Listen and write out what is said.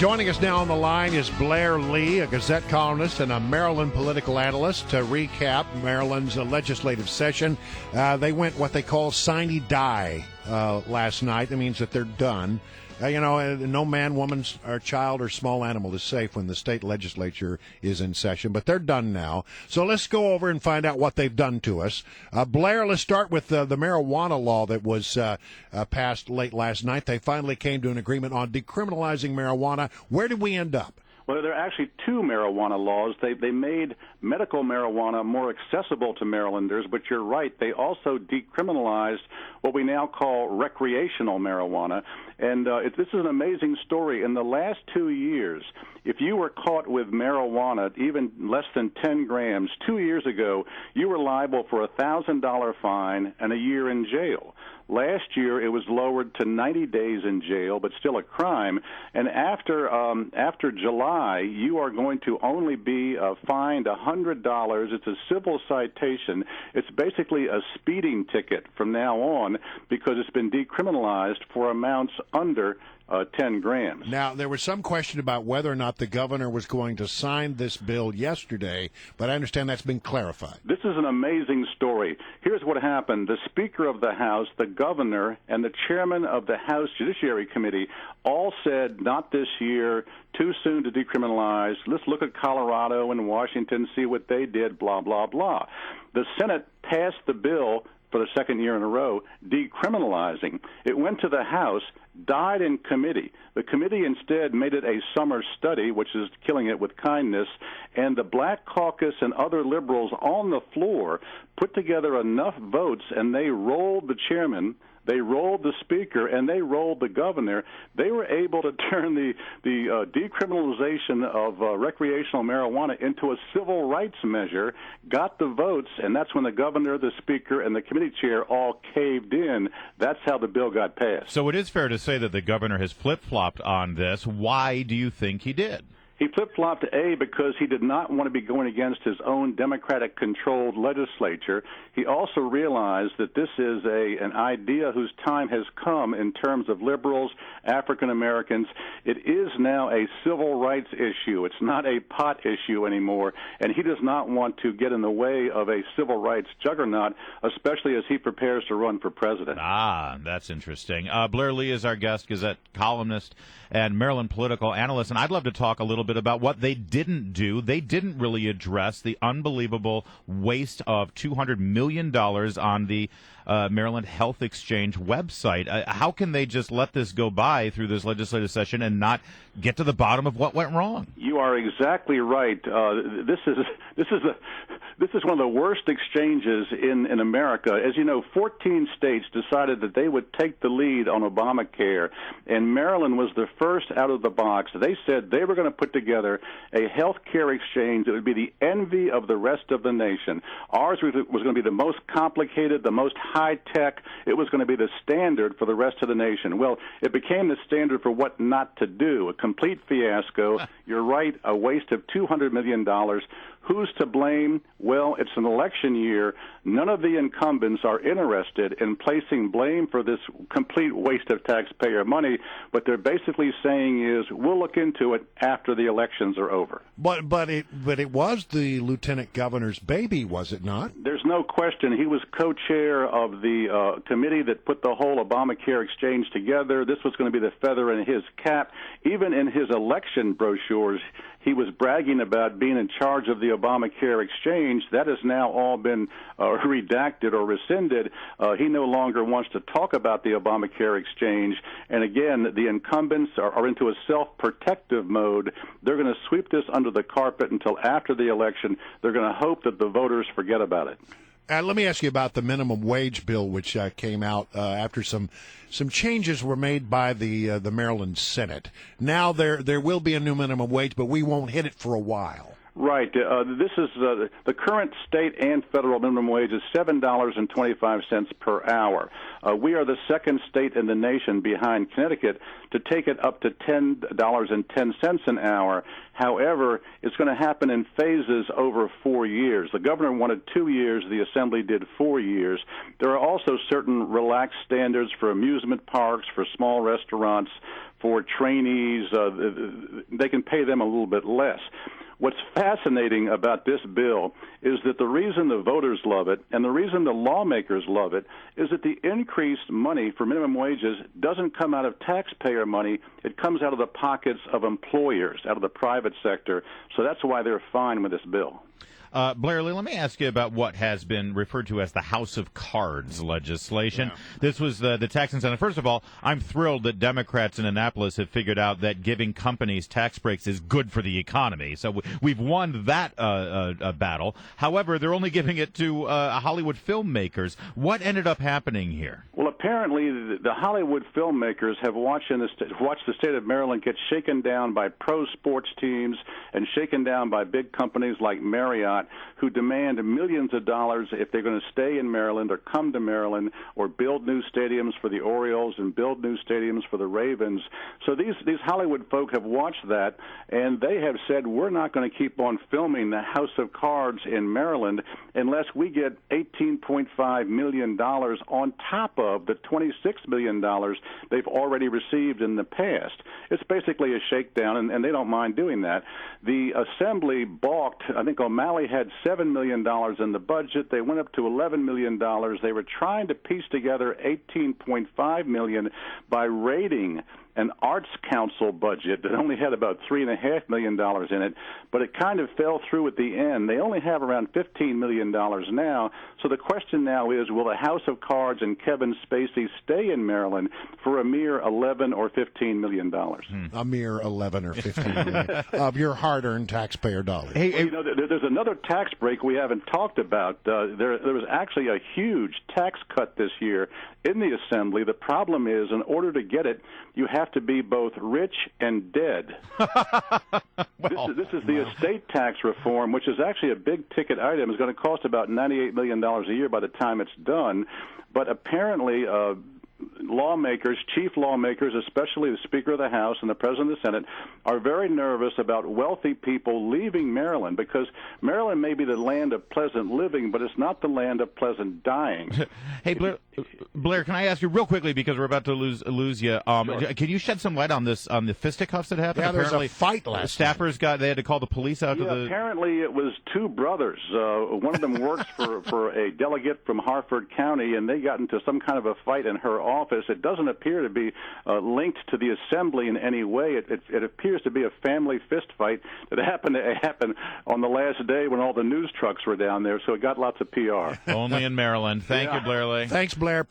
Joining us now on the line is Blair Lee, a Gazette columnist and a Maryland political analyst, to recap Maryland's legislative session. They went what they call sine die last night. That means that they're done. No man, woman, or child, or small animal is safe when the state legislature is in session, but they're done now. So let's go over and find out what they've done to us. Blair, let's start with the marijuana law that was passed late last night. They finally came to an agreement on decriminalizing marijuana. Where did we end up? Well, there are actually two marijuana laws. They made medical marijuana more accessible to Marylanders, but you're right, they also decriminalized what we now call recreational marijuana. And this is an amazing story. In the last 2 years, if you were caught with marijuana, even less than 10 grams, 2 years ago, you were liable for a $1,000 fine and a year in jail. Last year, it was lowered to 90 days in jail, but still a crime. And after July, you are going to only be fined $100. It's a civil citation. It's basically a speeding ticket from now on because it's been decriminalized for amounts under 10 grams. Now, there was some question about whether or not the governor was going to sign this bill yesterday, but I understand that's been clarified. This is an amazing story. Here's what happened. The Speaker of the House, the governor, and the chairman of the House Judiciary Committee all said, not this year, too soon to decriminalize. Let's look at Colorado and Washington, see what they did, blah, blah, blah. The Senate passed the bill for the second year in a row, decriminalizing. It went to the House, died in committee. The committee instead made it a summer study, which is killing it with kindness, and the Black Caucus and other liberals on the floor put together enough votes, and they rolled the chairman, they rolled the speaker, and they rolled the governor. They were able to turn the decriminalization of recreational marijuana into a civil rights measure, got the votes, and that's when the governor, the speaker, and the committee chair all caved in. That's how the bill got passed. So it is fair to say that the governor has flip-flopped on this. Why do you think he did? He flip-flopped, because he did not want to be going against his own Democratic-controlled legislature. He also realized that this is an idea whose time has come in terms of liberals, African Americans. It is now a civil rights issue. It's not a pot issue anymore, and he does not want to get in the way of a civil rights juggernaut, especially as he prepares to run for president. Ah, that's interesting. Blair Lee is our guest, Gazette columnist and Maryland political analyst, and I'd love to talk a little bit about what they didn't do. They didn't really address the unbelievable waste of $200 million on the Maryland Health Exchange website. How can they just let this go by through this legislative session and not get to the bottom of what went wrong? You are exactly right. This is one of the worst exchanges in America. As you know, 14 states decided that they would take the lead on Obamacare, and Maryland was the first out of the box. They said they were going to put together a health care exchange that would be the envy of the rest of the nation. Ours was going to be the most complicated, the most high-tech. It was going to be the standard for the rest of the nation. Well, it became the standard for what not to do, a complete fiasco. You're right, a waste of $200 million. Who's to blame? Well, it's an election year. None of the incumbents are interested in placing blame for this complete waste of taxpayer money. What they're basically saying is, we'll look into it after the elections are over. But it was the lieutenant governor's baby, was it not? There's no question. He was co-chair of the committee that put the whole Obamacare exchange together. This was going to be the feather in his cap. Even in his election brochures, he was bragging about being in charge of the Obamacare exchange. That has now all been redacted or rescinded. He no longer wants to talk about the Obamacare exchange. And again, the incumbents are into a self-protective mode. They're going to sweep this under the carpet until after the election. They're going to hope that the voters forget about it. Let me ask you about the minimum wage bill, which came out after some changes were made by the Maryland Senate. Now there will be a new minimum wage, but we won't hit it for a while. Right. This is the current state and federal minimum wage is $7.25 per hour. We are the second state in the nation behind Connecticut to take it up to $10.10 an hour. However, it's going to happen in phases over 4 years. The governor wanted 2 years. The Assembly did 4 years. There are also certain relaxed standards for amusement parks, for small restaurants, for trainees. They can pay them a little bit less. What's fascinating about this bill is that the reason the voters love it and the reason the lawmakers love it is that the increased money for minimum wages doesn't come out of taxpayer money. It comes out of the pockets of employers, out of the private sector. So that's why they're fine with this bill. Blair Lee, let me ask you about what has been referred to as the House of Cards legislation. Yeah. This was the tax incentive. First of all, I'm thrilled that Democrats in Annapolis have figured out that giving companies tax breaks is good for the economy. So we've won that battle. However, they're only giving it to Hollywood filmmakers. What ended up happening here? Well, apparently the Hollywood filmmakers have watched the state of Maryland get shaken down by pro sports teams and shaken down by big companies like Marriott, who demand millions of dollars if they're going to stay in Maryland or come to Maryland or build new stadiums for the Orioles and build new stadiums for the Ravens. So these Hollywood folk have watched that, and they have said, we're not going to keep on filming the House of Cards in Maryland unless we get $18.5 million on top of the $26 million they've already received in the past. It's basically a shakedown, and they don't mind doing that. The Assembly balked. I think O'Malley had $7 million in the budget. They went up to $11 million. They were trying to piece together $18.5 million by raiding an arts council budget that only had about $3.5 million in it, but it kind of fell through at the end. They only have around $15 million now, so the question now is, will the House of Cards and Kevin Spacey stay in Maryland for a mere $11 or $15 million? A mere 11 or 15 million of your hard-earned taxpayer dollars. Well, you know, there's another tax break we haven't talked about. There was actually a huge tax cut this year in the Assembly. The problem is, in order to get it, you have to be both rich and dead. This is the estate tax reform, which is actually a big-ticket item. It's going to cost about $98 million a year by the time it's done. But apparently, lawmakers, chief lawmakers, especially the Speaker of the House and the President of the Senate, are very nervous about wealthy people leaving Maryland, because Maryland may be the land of pleasant living, but it's not the land of pleasant dying. Hey, Blair, can I ask you real quickly, because we're about to lose you? Sure. Can you shed some light on this, on the fisticuffs that happened? Yeah, apparently, there's a fight last staffers they had to call the police out to the... Apparently it was two brothers. One of them works for a delegate from Harford County, and they got into some kind of a fight in her office. It doesn't appear to be linked to the Assembly in any way. It appears to be a family fist fight that happened to happen on the last day when all the news trucks were down there, so it got lots of PR. Only in Maryland. Thank you, Blair Lee. Thanks, Blair.